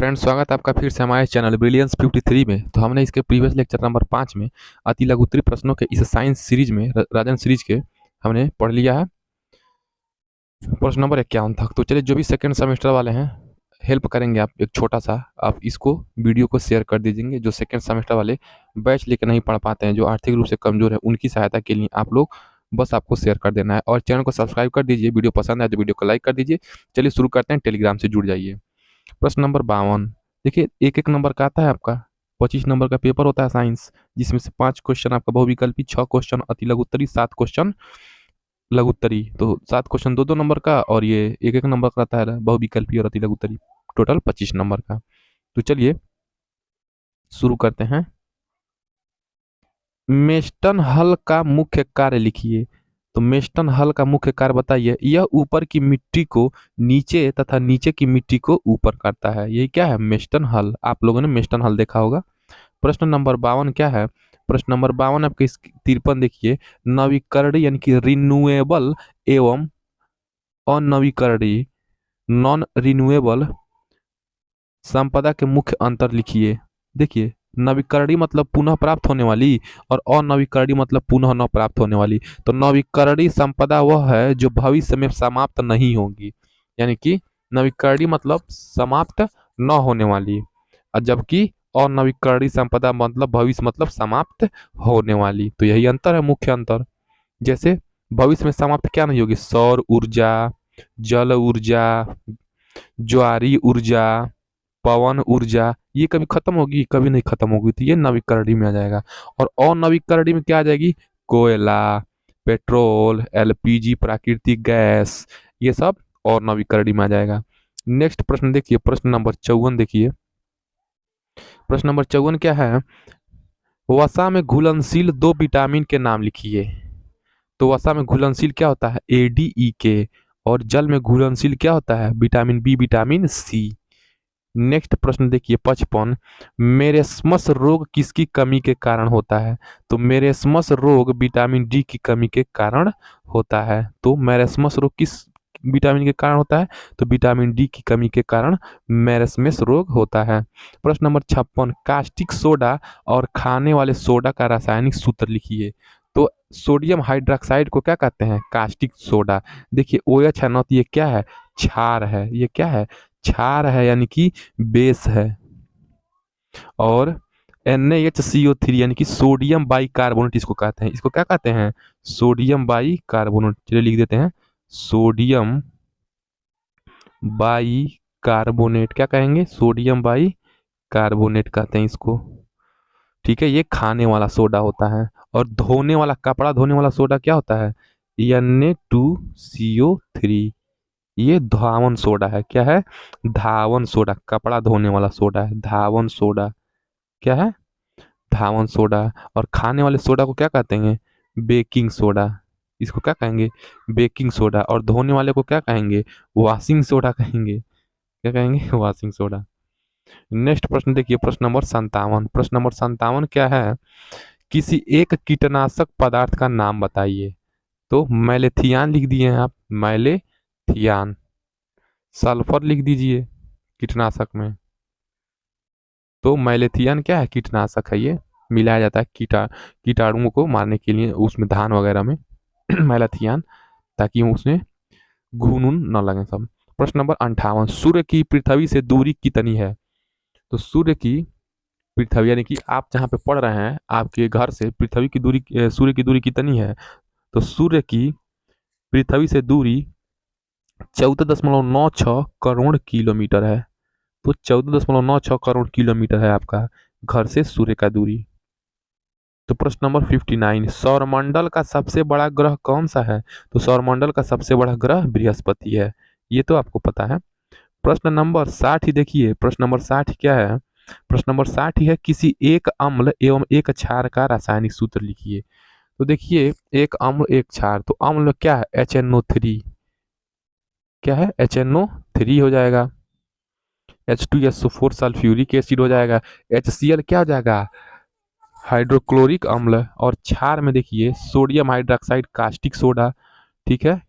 Friends, स्वागत है आपका फिर से हमारे चैनल ब्रिलियंस 53 में। तो हमने इसके प्रीवियस लेक्चर नंबर 5 में अति लघु उत्तरीय प्रश्नों के इस साइंस सीरीज में राजन सीरीज के हमने पढ़ लिया है प्रश्न नंबर 51 तक। तो चलिए, जो भी सेकंड सेमेस्टर वाले हैं हेल्प करेंगे, आप एक छोटा सा आप इसको वीडियो को शेयर कर दीजिए। जो सेकंड सेमेस्टर वाले बैच लेकर नहीं पढ़ पाते हैं, जो आर्थिक रूप से कमजोर है, उनकी सहायता के लिए आप लोग बस आपको शेयर कर देना है और चैनल को सब्सक्राइब कर दीजिए। वीडियो पसंद आए तो वीडियो को लाइक कर दीजिए। चलिए शुरू करते हैं, टेलीग्राम से जुड़ जाइए। प्रश्न नंबर 52। देखिए, एक एक नंबर का आता है आपका। 25 नंबर का पेपर होता है साइंस, जिसमें से 5 क्वेश्चन आपका बहुविकल्पी, 6 क्वेश्चन अति लघु उत्तरी, 7 क्वेश्चन लघु उत्तरी। तो 7 क्वेश्चन 2-2 नंबर का और ये एक एक नंबर का आता है बहुविकल्पी और अति लघु उत्तरी, टोटल 25 नंबर का। तो चलिए शुरू करते हैं। मेस्टन हल का मुख्य कार्य लिखिए। तो मेस्टन हल का मुख्य कार्य बताइए। यह ऊपर की मिट्टी को नीचे तथा नीचे की मिट्टी को ऊपर करता है। यही क्या है? मेस्टन हल। आप लोगों ने मेस्टन हल देखा होगा। प्रश्न नंबर 52 क्या है? प्रश्न नंबर 52 आपके 53 देखिए। नवीकरणीय यानी कि रिन्यूएबल एवं अनवीकरणीय नॉन रिन्यूएबल संपदा के मुख्य अंतर लिखिए। देखिए, नवीकरणीय मतलब पुनः प्राप्त होने वाली और अनवीकरणीय मतलब पुनः न प्राप्त होने वाली। तो नवीकरणीय संपदा वह है जो भविष्य में समाप्त नहीं होगी, यानी कि नवीकरणीय मतलब समाप्त न होने वाली, और जबकि अनवीकरणीय संपदा मतलब भविष्य मतलब समाप्त होने वाली। तो यही अंतर है, मुख्य अंतर। जैसे भविष्य में समाप्त क्या नहीं होगी? सौर ऊर्जा, जल ऊर्जा, ज्वारीय ऊर्जा, पवन ऊर्जा, ये कभी खत्म होगी? कभी नहीं खत्म होगी। तो ये नवीकरणीय में आ जाएगा। और अनवीकरणीय में क्या आ जाएगी? कोयला, पेट्रोल, एलपीजी, प्राकृतिक गैस, ये सब और नवीकरणीय में आ जाएगा। नेक्स्ट प्रश्न देखिए, प्रश्न नंबर 54 देखिए। प्रश्न नंबर 54 क्या है? वसा में घुलनशील 2 विटामिन के नाम लिखिए। तो वसा में घुलनशील क्या होता है? ADE और जल में घुलनशील क्या होता है? Vitamin B, vitamin C. Next प्रश्न देखिए, 55। मेरेस्मस रोग किसकी कमी के कारण होता है? तो मेरेस्मस रोग विटामिन डी की कमी के कारण होता है। तो मेरेस्मस रोग किस विटामिन के कारण होता है? तो विटामिन डी की कमी के कारण मेरेस्मस रोग होता है। प्रश्न नंबर 56। कास्टिक सोडा और खाने वाले सोडा का रासायनिक सूत्र लिखिए। तो सोडियम हाइड्रोक्साइड को क्या कहते हैं? Caustic soda. देखिए, OH है ना, तो ये क्या है? क्षार है। ये क्या है? क्षार है, यानी कि बेस है। और NaHCO3 यानी कि सोडियम बाइकार्बोनेट इसको कहते हैं। इसको क्या कहते हैं? Sodium bicarbonate. चलिए लिख देते हैं, सोडियम बाइकार्बोनेट। क्या कहेंगे? सोडियम बाइकार्बोनेट कहते हैं इसको। ठीक है, ये खाने वाला सोडा होता है। और धोने वाला, कपड़ा धोने वाला सोडा क्या होता है? Na2CO3। ये धावन सोडा है। क्या है? धावन सोडा। कपड़ा धोने वाला सोडा है धावन सोडा। क्या है? धावन सोडा। और खाने वाले सोडा को क्या कहते हैं? Baking soda. इसको क्या कहेंगे? Baking soda. और धोने वाले को क्या कहेंगे? वॉशिंग सोडा कहेंगे। क्या कहेंगे? Washing soda. नेक्स्ट प्रश्न देखिए, प्रश्न नंबर 57। प्रश्न नंबर 57 क्या है? किसी एक कीटनाशक पदार्थ का नाम बताइए। तो मैलेथियान लिख दिए हैं आप, मैलेथियान। सल्फर लिख दीजिए कीटनाशक में। तो मैलेथियन क्या है? कीटनाशक है। ये मिलाया जाता है कीटाणुओं को मारने के लिए, उसमें धान वगैरह में मैलेथियन, ताकि उसमें घुन न लगे सब। प्रश्न नंबर 58। सूर्य की पृथ्वी से दूरी कितनी है? तो सूर्य की पृथ्वी यानी कि आप जहाँ पे पढ़ रहे हैं, आपके घर से पृथ्वी की दूरी, सूर्य की दूरी कितनी है? तो सूर्य की पृथ्वी से दूरी 14.96 करोड़ किलोमीटर है। तो 14.96 करोड़ किलोमीटर है आपका घर से सूर्य का दूरी। तो प्रश्न नंबर 59। सौरमंडल का सबसे बड़ा ग्रह कौन सा है? तो सौरमंडल का सबसे बड़ा ग्रह बृहस्पति है। ये तो आपको पता है। प्रश्न नंबर 60 ही देखिए। प्रश्न नंबर 60 क्या है? प्रश्न नंबर 60 ही है, किसी एक अम्ल एवं एक क्षार का रासायनिक सूत्र लिखिए। तो देखिए, एक अम्ल एक क्षार, तो अम्ल क्या है? HNO3। क्या है? HNO3 हो जाएगा। H2SO4 सल्फ्यूरिक एसिड हो जाएगा। HCl क्या हो जाएगा? हाइड्रोक्लोरिक अम्ल। और क्षार में देखिए, सोडियम हाइड्रोक्साइड कास्टिक सोडा। ठीक है,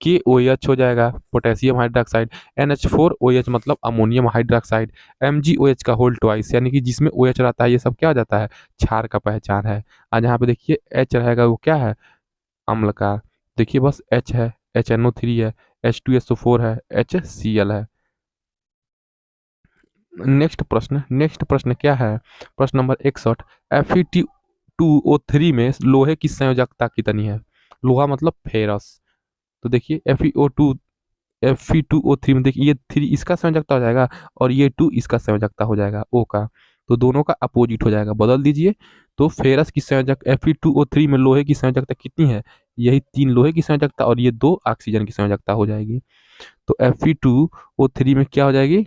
KOH हो जाएगा पोटेशियम हाइड्रोक्साइड, NH4OH मतलब अमोनियम हाइड्रोक्साइड, MgOH का होल ट्वाइस, यानी कि जिसमें OH रहता है ये सब क्या हो जाता है, क्षार का पहचान है। आज यहाँ पे देखिए H रहेगा वो क्या है, अम्ल का। देखिए बस H है, HNO3 है, H2SO4 है, HCl है। नेक्स्ट प्रश्न क्या है, प्रश्न नंबर 61। Fe2O3 में लोहे की संयोजकता कितनी है। लोहा मतलब फेरस। तो देखिए Fe2O3 में देखिए ये 3 इसका संयोजकता हो जाएगा और ये 2 इसका संयोजकता हो जाएगा O का। तो दोनों का अपोजिट हो जाएगा, बदल दीजिए। तो फेरस की संयोजक Fe2O3 में लोहे की संयोजकता कितनी है, यही 3 लोहे की संयोजकता और ये 2 ऑक्सीजन की संयोजकता हो जाएगी। तो Fe2O3 में क्या हो जाएगी,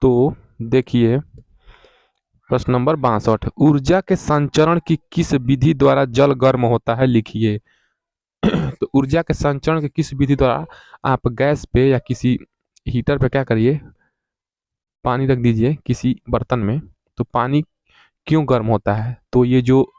तो देखिए प्रश्न नंबर 62। ऊर्जा के संचरण की किस विधि द्वारा जल गर्म होता है, लिखिए। तो ऊर्जा के संचरण की किस विधि द्वारा, आप गैस पे या किसी हीटर पे क्या करिए, पानी रख दीजिए किसी बर्तन में। तो पानी क्यों गर्म होता है, तो ये जो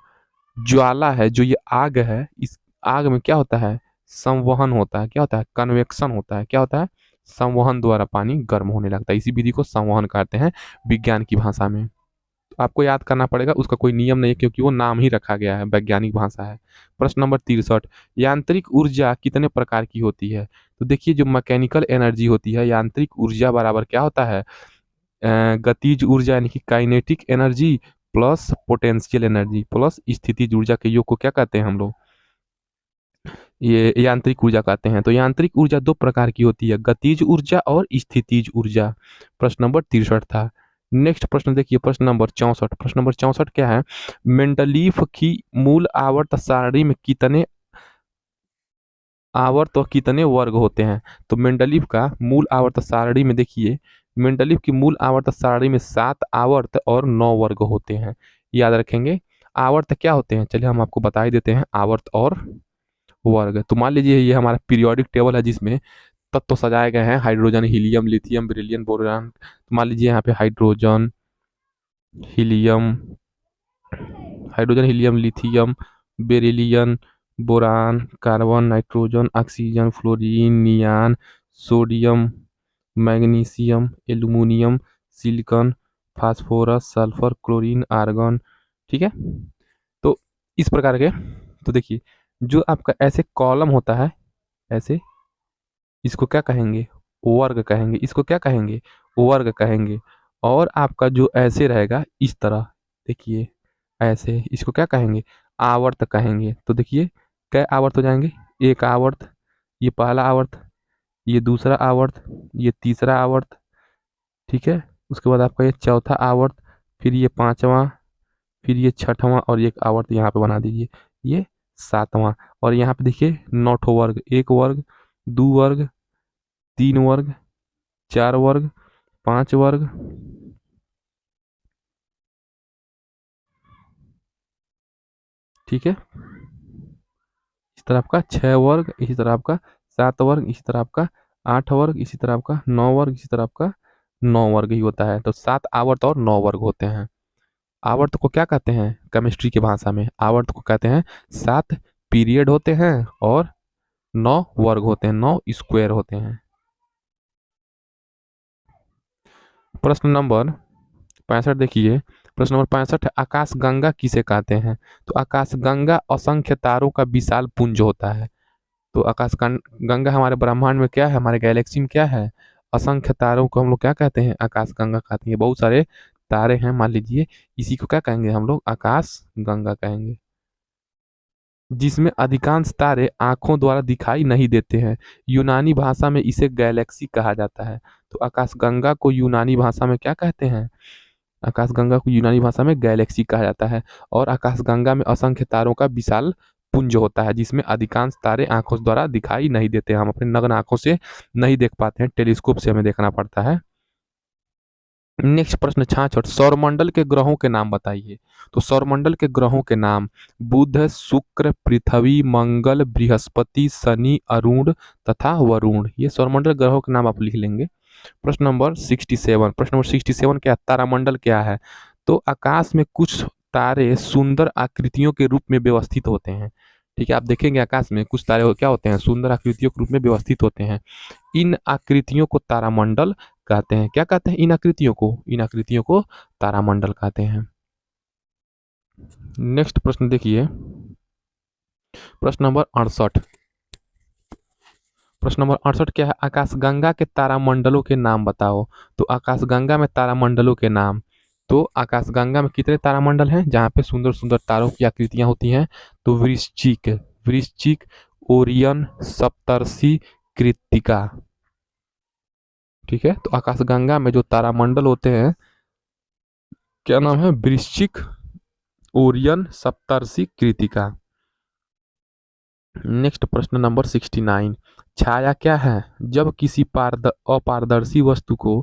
ज्वाला है, जो ये आग है, इस आग में क्या होता है, संवहन होता है। क्या होता है, कन्वेक्शन होता है। क्या होता है, संवहन द्वारा पानी गर्म होने लगता है। इसी विधि को संवहन कहते हैं विज्ञान की भाषा में। तो आपको याद करना पड़ेगा, उसका कोई नियम नहीं है क्योंकि वो नाम ही रखा गया है, वैज्ञानिक भाषा है। प्रश्न नंबर 63। यांत्रिक ऊर्जा कितने प्रकार की होती है। तो देखिए जो मैकेनिकल एनर्जी होती है, यांत्रिक ऊर्जा बराबर क्या होता है, गतिज ऊर्जा यानी कि kinetic energy plus potential energy plus स्थितिज ऊर्जा के योग को क्या कहते हैं हम लोग, ये यांत्रिक ऊर्जा कहते हैं। तो यांत्रिक ऊर्जा दो प्रकार की होती है, गतिज ऊर्जा और स्थितिज ऊर्जा। प्रश्न नंबर 63 था। नेक्स्ट प्रश्न देखिए, प्रश्न नंबर 64। प्रश्न नंबर 64 क्या है, मेंडलीफ की मूल आवर्त सारणी में कितने आवर्त और कितने वर्ग होते हैं। तो मेंडलीफ का मूल आवर्त सारणी में देखिए, मेंडलीफ की मूल आवर्त सारणी में 7 आवर्त और 9 वर्ग होते हैं। याद रखेंगे, आवर्त क्या होते हैं, चलिए हम आपको बता ही देते हैं, आवर्त और वर्ग। तो मान लीजिए ये हमारा पीरियोडिक टेबल है जिसमें तत्व सजाए गए हैं, hydrogen, helium, lithium, beryllium, boron. तो मान लीजिए यहाँ पे helium hydrogen, helium, lithium, beryllium, boron, carbon, nitrogen, oxygen, fluorine, neon, sodium, magnesium, aluminium, silicon, phosphorus, sulphur, chlorine, argon. ठीक है, तो इस प्रकार के, तो देखिए जो आपका ऐसे कॉलम होता है, ऐसे, इसको क्या कहेंगे, वर्ग कहेंगे। इसको क्या कहेंगे, वर्ग कहेंगे। और आपका जो ऐसे रहेगा इस तरह, देखिए ऐसे, इसको क्या कहेंगे, आवर्त कहेंगे। तो देखिए कै आवर्त हो जाएंगे, एक आवर्त, ये पहला आवर्त, ये दूसरा आवर्त, ये तीसरा आवर्त। ठीक है, उसके बाद आपका ये चौथा आवर्त, फिर ये पांचवा, फिर ये छठवां और एक आवर्त यहाँ पे बना दीजिए, ये सातवां। और यहाँ पे देखिए 9 ठो वर्ग, एक वर्ग, दो वर्ग, तीन वर्ग, चार वर्ग, पांच वर्ग, ठीक है, इस तरह आपका 6 वर्ग, इसी तरह आपका 7 वर्ग, इसी तरह आपका 8 वर्ग, इसी तरह आपका 9 वर्ग, इसी तरह आपका 9 वर्ग ही होता है। तो 7 आवर्त और 9 वर्ग होते हैं। आवर्त को क्या कहते हैं केमिस्ट्री की भाषा में, आवर्त को कहते हैं 7 पीरियड होते हैं और 9 वर्ग होते हैं, 9 स्क्वायर होते हैं। प्रश्न नंबर 65 देखिए, प्रश्न नंबर 65, आकाश गंगा किसे कहते हैं। तो आकाश गंगा असंख्य तारों का विशाल पुंज होता है। तो गंगा हमारे ब्रह्मांड में क्या है, हमारे गैलेक्सी में क्या है, असंख्य तारों को हम लोग क्या कहते हैं, आकाश गंगा कहते हैं। बहुत सारे तारे हैं मान लीजिए, इसी को क्या कहेंगे हम लोग, आकाश गंगा कहेंगे। जिसमें अधिकांश तारे आंखों द्वारा दिखाई नहीं देते हैं, यूनानी भाषा में इसे गैलेक्सी कहा जाता है। तो आकाशगंगा को यूनानी भाषा में क्या कहते हैं, आकाशगंगा को यूनानी भाषा में गैलेक्सी कहा जाता है। और आकाशगंगा में असंख्य तारों का विशाल पुंज होता है, जिसमें अधिकांश तारे आंखों द्वारा दिखाई नहीं देते, हम अपने नग्न आंखों से नहीं देख पाते हैं, टेलीस्कोप से हमें देखना पड़ता है। नेक्स्ट प्रश्न 66, सौरमंडल के ग्रहों के नाम बताइए। तो सौरमंडल के ग्रहों के नाम, बुध, शुक्र, पृथ्वी, मंगल, बृहस्पति, शनि, अरुण तथा वरुण। ये सौरमंडल ग्रहों के नाम आप लिख लेंगे। प्रश्न नंबर 67। प्रश्न नंबर 67 क्या, तारामंडल क्या है। तो आकाश में कुछ तारे सुंदर आकृतियों के रूप में व्यवस्थित होते हैं। ठीक है, आप देखेंगे आकाश में कुछ तारे क्या होते हैं, सुंदर आकृतियों के रूप में व्यवस्थित होते हैं। इन आकृतियों को तारामंडल कहते हैं। क्या कहते हैं इन आकृतियों को? इन आकृतियों को तारामंडल कहते हैं। नेक्स्ट प्रश्न देखिए, प्रश्न नंबर 68। प्रश्न नंबर 68 क्या है? आकाशगंगा के तारामंडलों के नाम बताओ। तो आकाशगंगा में तारामंडलों के नाम, तो आकाशगंगा में कितने तारामंडल हैं जहाँ पे सुंदर सुंदर तारों की आकृतियां होती हैं? तो वृश्चिक, वृश्चिक, ओरियन, सप्तर्षि, कृत्तिका। ठीक है, तो आकाशगंगा में जो तारामंडल होते हैं, क्या नाम है? वृश्चिक, ओरियन, सप्तर्षि, कृत्तिका। नेक्स्ट प्रश्न नंबर 69। छाया क्या है? जब किसी अपारदर्शी वस्तु को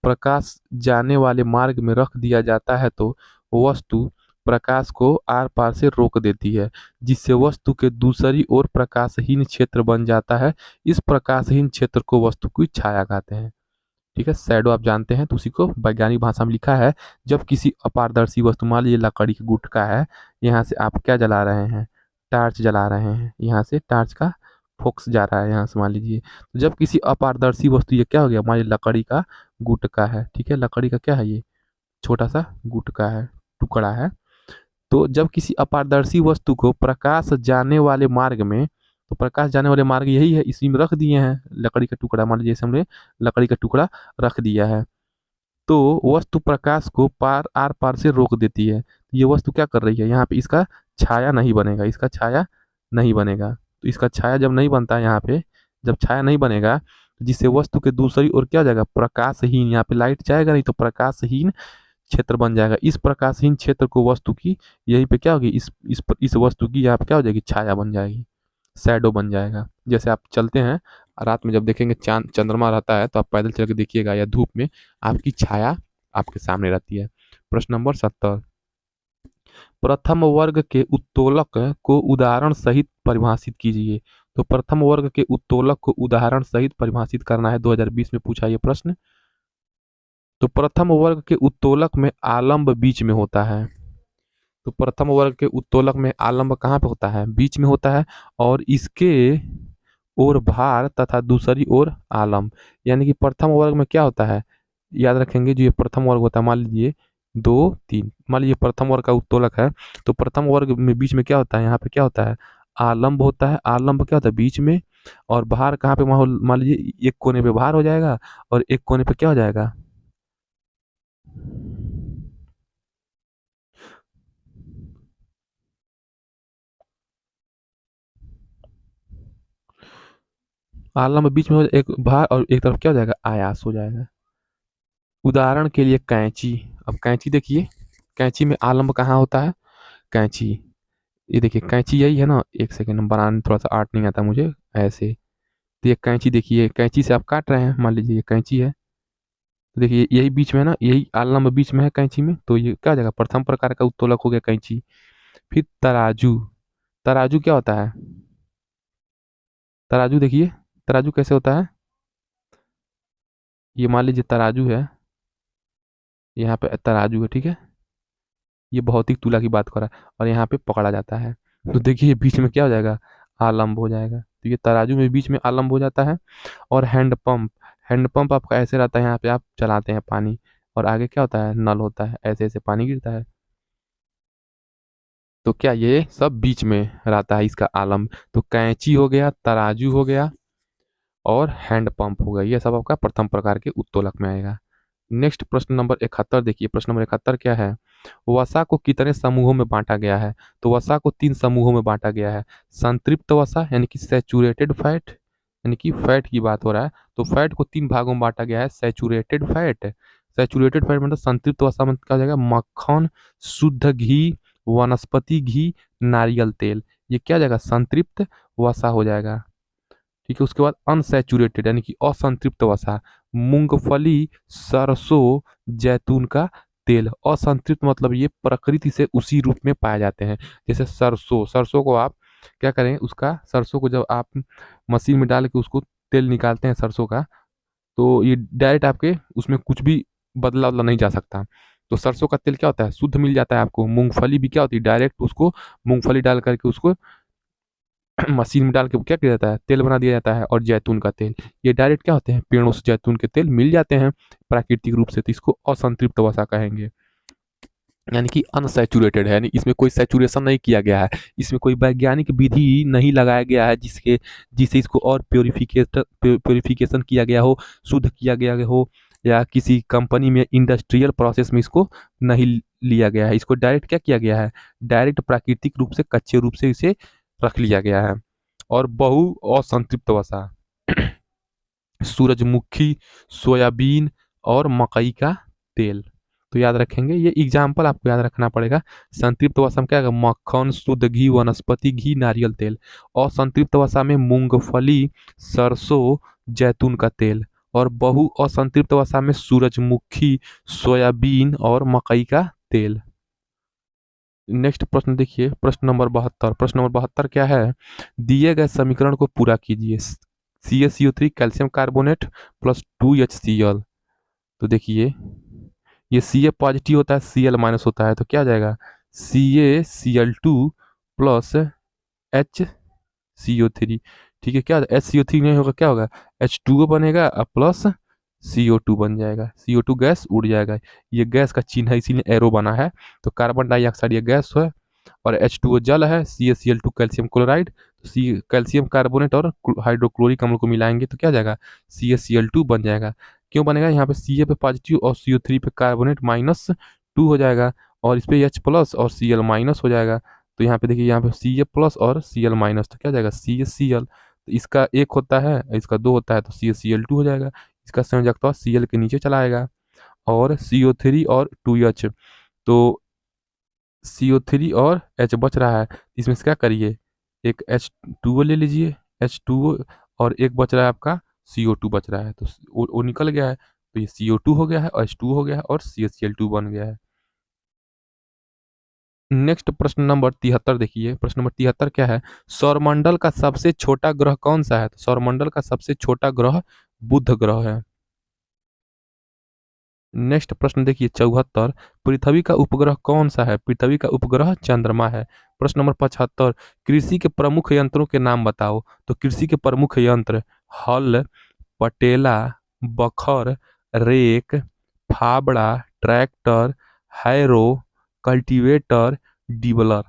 प्रकाश जाने वाले मार्ग में रख दिया जाता है तो वस्तु प्रकाश को आर पार से रोक देती है, जिससे वस्तु के दूसरी ओर प्रकाशहीन क्षेत्र बन जाता है। इस प्रकाशहीन क्षेत्र को वस्तु की छाया कहते हैं। ठीक है, शैडो आप जानते हैं, तो उसी को वैज्ञानिक भाषा में लिखा है। जब किसी अपारदर्शी वस्तु, मान लीजिए लकड़ी का गुटका है, यहाँ से आप क्या जला रहे हैं? टार्च जला रहे हैं, यहाँ से टार्च का फोक्स जा रहा है यहाँ से, मान लीजिए। तो जब किसी अपारदर्शी वस्तु, ये क्या हो गया? मान लीजिए लकड़ी का गुटका है, ठीक है, लकड़ी का क्या है? ये छोटा सा गुटका है, टुकड़ा है। तो जब किसी अपारदर्शी वस्तु को प्रकाश जाने वाले मार्ग में, तो प्रकाश जाने वाले मार्ग यही है, इसी में रख दिए हैं लकड़ी का टुकड़ा, मान लीजिए जैसे हमने लकड़ी का टुकड़ा रख दिया है, तो वस्तु प्रकाश को आर पार से रोक देती है। ये वस्तु क्या कर रही है? यहाँ पे इसका छाया नहीं बनेगा, इसका छाया नहीं बनेगा। तो इसका छाया जब नहीं बनता है यहाँ पे, जब छाया नहीं बनेगा, तो जिससे वस्तु के दूसरी ओर क्या हो जाएगा? प्रकाशहीन, यहाँ पे लाइट जाएगा नहीं, तो प्रकाशहीन क्षेत्र बन जाएगा। इस प्रकाशहीन क्षेत्र को वस्तु की, यहीं पे क्या होगी? इस वस्तु की यहाँ पे क्या हो जाएगी? छाया बन जाएगी, शैडो बन जाएगा। जैसे आप चलते हैं रात में, जब देखेंगे चांद चंद्रमा रहता है, तो आप पैदल चल के देखिएगा या धूप में, आपकी छाया आपके सामने रहती है। प्रश्न नंबर 70। प्रथम वर्ग के उत्तोलक को उदाहरण सहित परिभाषित कीजिए। तो प्रथम वर्ग के उत्तोलक को उदाहरण सहित परिभाषित करना है, 2020 में पूछा ये प्रश्न। तो प्रथम वर्ग के उत्तोलक में आलंब बीच में होता है। तो प्रथम वर्ग के उत्तोलक में आलंब कहाँ पे होता है? बीच में होता है। और इसके ओर भार तथा दूसरी ओर आलंब, यानी कि प्रथम वर्ग में क्या होता है? याद रखेंगे, जो ये प्रथम वर्ग होता है, मान लीजिए 2 3, मान लीजिए प्रथम वर्ग का उत्तोलक है, तो प्रथम वर्ग में बीच में क्या होता है? यहाँ पे क्या होता है? आलंब होता है। आलंब क्या होता है? बीच में। और भार कहाँ पे? मान लीजिए एक कोने पे भार हो जाएगा और एक कोने पे क्या हो जाएगा? आलम्ब बीच में हो, एक भार और एक तरफ क्या हो जाएगा? आयास हो जाएगा। उदाहरण के लिए कैंची। अब कैंची देखिए, कैंची में आलम्ब कहाँ होता है? कैंची, ये देखिए कैंची यही है ना, एक सेकेंड बनाने थोड़ा सा आर्ट नहीं आता मुझे ऐसे। तो ये कैंची देखिए, कैंची से आप काट रहे हैं, मान लीजिए ये कैंची है, तो देखिए यही बीच में है ना, यही आलम्ब बीच में है कैंची में, तो ये क्या हो जाएगा? प्रथम प्रकार का उत्तोलक हो गया कैंची। फिर तराजू। तराजू क्या होता है? तराजू देखिए, तराजू कैसे होता है? ये मान लीजिए तराजू है, यहाँ पे तराजू है, ठीक है, ये भौतिक तुला की बात कर रहा है, और यहाँ पे पकड़ा जाता है। तो देखिए ये बीच में क्या हो जाएगा? आलम्ब हो जाएगा। तो ये तराजू में बीच में आलम्ब हो जाता है। और हैंड पंप, हैंड पंप आपका ऐसे रहता है, यहाँ पे आप चलाते हैं पानी, और आगे क्या होता है? नल होता है, ऐसे ऐसे पानी गिरता है। तो क्या ये सब बीच में रहता है इसका आलम्ब? तो कैंची हो गया, तराजू हो गया, और हैंड पंप हो गया, ये सब आपका प्रथम प्रकार के उत्तोलक में आएगा। नेक्स्ट प्रश्न नंबर 71 देखिए, प्रश्न नंबर 71 क्या है? वसा को कितने समूहों में बांटा गया है? तो वसा को 3 समूहों में बांटा गया है। संतृप्त वसा, यानी कि सैचुरेटेड फैट, यानी कि फैट की बात हो रहा है, तो फैट को 3 भागों में बांटा गया है। सैचुरेटेड फैट, सैचुरेटेड फैट मतलब संतृप्त वसा में क्या हो जाएगा? मक्खन, शुद्ध घी, वनस्पति घी, नारियल तेल, ये क्या हो जाएगा? संतृप्त वसा हो जाएगा। ठीक है, उसके बाद अनसैचुरेटेड, यानी कि असंतृप्त वसा, मूंगफली, सरसों, जैतून का तेल। असंतृप्त मतलब ये प्रकृति से उसी रूप में पाए जाते हैं। जैसे सरसों, सरसों को आप क्या करें, उसका सरसों को जब आप मशीन में डाल के उसको तेल निकालते हैं सरसों का, तो ये डायरेक्ट आपके उसमें कुछ भी बदला वदला नहीं जा सकता। तो सरसों का तेल क्या होता है? शुद्ध मिल जाता है आपको। मूंगफली भी क्या होती है? डायरेक्ट उसको मूंगफली डाल करके उसको मशीन में डाल के क्या किया जाता है, तेल बना दिया जाता है। और जैतून का तेल, ये डायरेक्ट क्या होते हैं, पेड़ों से जैतून के तेल मिल जाते हैं प्राकृतिक रूप से, तो इसको असंतृप्त वसा कहेंगे, यानी कि अनसैचुरेटेड है, यानी इसमें कोई सैचुरेशन नहीं किया गया है, इसमें कोई वैज्ञानिक विधि नहीं लगाया गया है जिसे इसको और प्योरिफिकेशन किया गया हो, शुद्ध किया गया हो, या किसी कंपनी में इंडस्ट्रियल प्रोसेस में इसको नहीं लिया गया है। इसको डायरेक्ट क्या किया गया है, डायरेक्ट प्राकृतिक रूप से कच्चे रूप से इसे रख लिया गया है। और बहु असंतृप्त वसा, सूरजमुखी, सोयाबीन और मकई का तेल। तो याद रखेंगे, ये एग्जाम्पल आपको याद रखना पड़ेगा। संतृप्त वसा में क्या है, मक्खन, शुद्ध घी, वनस्पति घी, नारियल तेल। और संतृप्त वसा में मूंगफली, सरसों, जैतून का तेल। और बहु असंतृप्त वसा में सूरजमुखी, सोयाबीन और मकई का तेल। नेक्स्ट प्रश्न देखिए, प्रश्न नंबर 72। प्रश्न नंबर 72 क्या है, दिए गए समीकरण को पूरा कीजिए। CaCO3 calcium carbonate plus 2HCl। तो देखिए, ये Ca पॉजिटिव होता है, Cl माइनस होता है, तो क्या आ जाएगा, CaCl2 प्लस HCO3। ठीक है, क्या HCO3 नहीं होगा, क्या होगा, H2O बनेगा और प्लस CO2 बन जाएगा, CO2 गैस उड़ जाएगा। ये गैस का चिन्ह है, इसीलिए एरो बना है। तो कार्बन डाइऑक्साइड ये गैस है, और H2O जल है, CaCl2 कैल्शियम क्लोराइड। तो सी कैल्शियम कार्बोनेट और हाइड्रोक्लोरिक अम्ल को मिलाएंगे तो क्या जाएगा, CaCl2 बन जाएगा। क्यों बनेगा, यहाँ पे Ca पे पॉजिटिव और CO3 पे कार्बोनेट -2 हो जाएगा, और इस पे H प्लस और Cl माइनस हो जाएगा। तो यहाँ पे देखिए, यहाँ पे Ca प्लस और Cl माइनस, तो क्या जाएगा, CaCl। तो इसका एक होता है, इसका दो होता है, तो CaCl2 हो जाएगा। इसका संयोजकता Cl के नीचे चला आएगा। और CO3 और 2H, तो CO3 और H बच रहा है, इसमें से क्या करिए, एक H2O ले लीजिए, H2O, और एक बच रहा है आपका CO2 बच रहा है, तो वो निकल गया है, तो ये CO2 हो गया है, और H2 हो गया है, और CaCl2 बन गया है। नेक्स्ट प्रश्न नंबर 73 देखिए, प्रश्न नंबर 73 क्या है, सौरमंडल का सबसे छोटा ग्रह कौन सा है। तो सौरमंडल का सबसे छोटा ग्रह बुध ग्रह है। नेक्स्ट प्रश्न देखिए 74, पृथ्वी का उपग्रह कौन सा है। पृथ्वी का उपग्रह चंद्रमा है। प्रश्न नंबर 75, कृषि के प्रमुख यंत्रों के नाम बताओ। तो कृषि के प्रमुख यंत्र, हल, पटेला, बखर, रेक, फावड़ा, ट्रैक्टर, हैरो, कल्टीवेटर, डिबलर।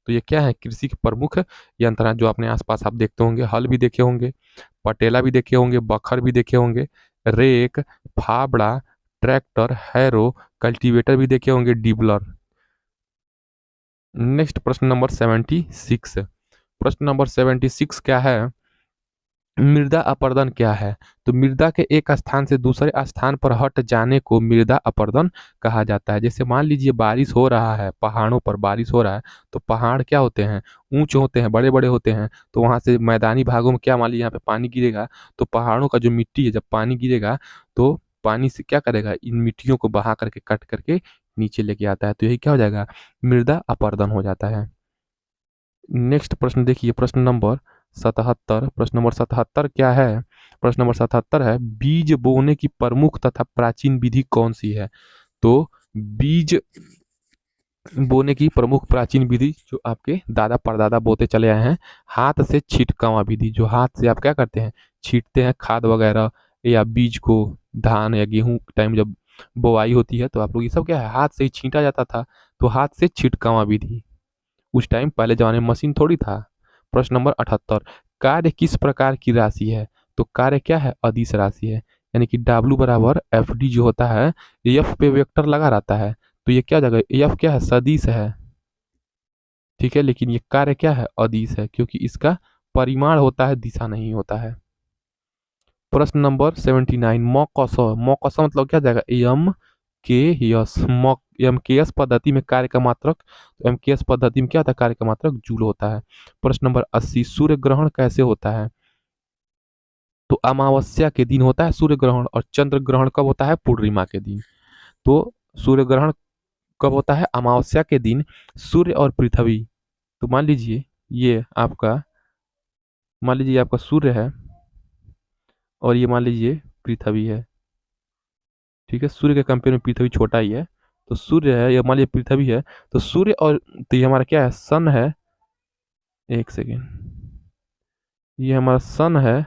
तो ये क्या है, कृषि के प्रमुख यंत्र हैं जो अपने आसपास आप देखते होंगे। हल भी देखे होंगे, पटेला भी देखे होंगे, बखर भी देखे होंगे, रेक, फावड़ा, ट्रैक्टर, हैरो, कल्टीवेटर भी देखे होंगे, डिबलर। नेक्स्ट प्रश्न नंबर 76। प्रश्न नंबर 76 क्या है, मृदा अपरदन क्या है। तो मृदा के एक स्थान से दूसरे स्थान पर हट जाने को मृदा अपरदन कहा जाता है। जैसे मान लीजिए बारिश हो रहा है, पहाड़ों पर बारिश हो रहा है, तो पहाड़ क्या होते हैं, ऊंचे होते हैं, बड़े बड़े होते हैं। तो वहां से मैदानी भागों में क्या, मान लीजिए यहाँ पे पानी गिरेगा, तो पहाड़ों का जो मिट्टी है, जब पानी गिरेगा तो पानी से क्या करेगा, इन मिट्टियों को बहा करके कट करके नीचे लेके आता है, तो यही क्या हो जाएगा, मृदा अपरदन हो जाता है। नेक्स्ट प्रश्न देखिए, प्रश्न नंबर 77। प्रश्न नंबर 77 क्या है, प्रश्न नंबर 77 है, बीज बोने की प्रमुख तथा प्राचीन विधि कौन सी है। तो बीज बोने की प्रमुख प्राचीन विधि जो आपके दादा परदादा बोते चले आए हैं, हाथ से छिटकावा विधि। जो हाथ से आप क्या करते हैं, छींटते हैं खाद वगैरह, या बीज को, धान या गेहूं टाइम जब बोआई होती है, तो आप लोग ये सब क्या है, हाथ से ही छींटा जाता था। तो हाथ से छिटकावा विधि, उस टाइम पहले जमाने में मशीन थोड़ी था। प्रश्न नंबर 78, कार्य किस प्रकार की राशि है। तो कार्य क्या है, अदिश राशि है, यानी कि W बराबर FD जो होता है, F पे वेक्टर लगा रहता है, तो ये क्या जगह, F क्या है, सदिश है। ठीक है, लेकिन ये कार्य क्या है, अदिश है, क्योंकि इसका परिमाण होता है, दिशा नहीं होता है। प्रश्न नंबर 79, मौकस। मौकस मतलब क्या जाएगा, MKS। MKS पद्धति में कार्य का मात्रक, तो MKS पद्धति में क्या होता है, कार्य का मात्रक जूल होता है। प्रश्न नंबर 80, सूर्य ग्रहण कैसे होता है। तो अमावस्या के दिन होता है सूर्य ग्रहण, और चंद्र ग्रहण कब होता है, पूर्णिमा के दिन। तो सूर्य ग्रहण कब होता है, अमावस्या के दिन। सूर्य और पृथ्वी, तो मान लीजिए ये आपका, मान लीजिए आपका सूर्य है, और ये मान लीजिए पृथ्वी है। ठीक है, सूर्य के कंपेयर में पृथ्वी छोटा ही है। तो सूर्य है, या मान लीजिए पृथ्वी है, तो सूर्य और, तो ये हमारा क्या है, सन है। एक सेकेंड, ये हमारा सन है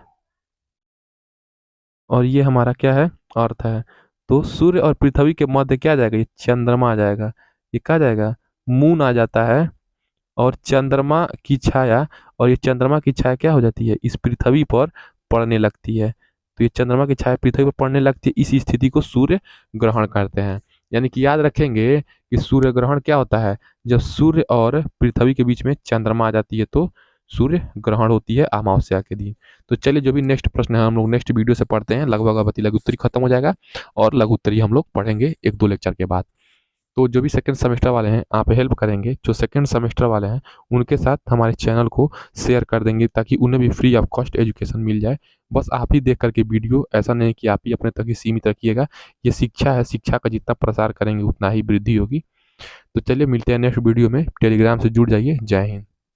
और ये हमारा क्या है, अर्थ है। तो सूर्य और पृथ्वी के मध्य क्या आ जाएगा, ये चंद्रमा आ जाएगा। ये क्या आ जाएगा, मून आ जाता है। और चंद्रमा की छाया, और ये चंद्रमा की छाया क्या हो जाती है, इस पृथ्वी पर पड़ने लगती है। तो ये चंद्रमा की छाया पृथ्वी पर पड़ने लगती है, इस स्थिति को सूर्य ग्रहण करते हैं। यानी कि याद रखेंगे कि सूर्य ग्रहण क्या होता है, जब सूर्य और पृथ्वी के बीच में चंद्रमा आ जाती है तो सूर्य ग्रहण होती है अमावस्या के दिन। तो चलिए, जो भी नेक्स्ट प्रश्न है हम लोग नेक्स्ट वीडियो से पढ़ते हैं। लगभग अब लघु उत्तरी खत्म हो जाएगा और लघु उत्तरी हम लोग पढ़ेंगे एक दो लेक्चर के बाद। तो जो भी सेकंड सेमेस्टर वाले हैं आप हेल्प करेंगे, जो सेकंड सेमेस्टर वाले हैं उनके साथ हमारे चैनल को शेयर कर देंगे ताकि उन्हें भी फ्री ऑफ कॉस्ट एजुकेशन मिल जाए। बस आप ही देख करके वीडियो, ऐसा नहीं कि आप ही अपने तक ही सीमित रखिएगा। ये शिक्षा है, शिक्षा का जितना प्रसार करेंगे उतना ही वृद्धि होगी। तो चलिए, मिलते हैं नेक्स्ट वीडियो में। टेलीग्राम से जुड़ जाइए। जय हिंद।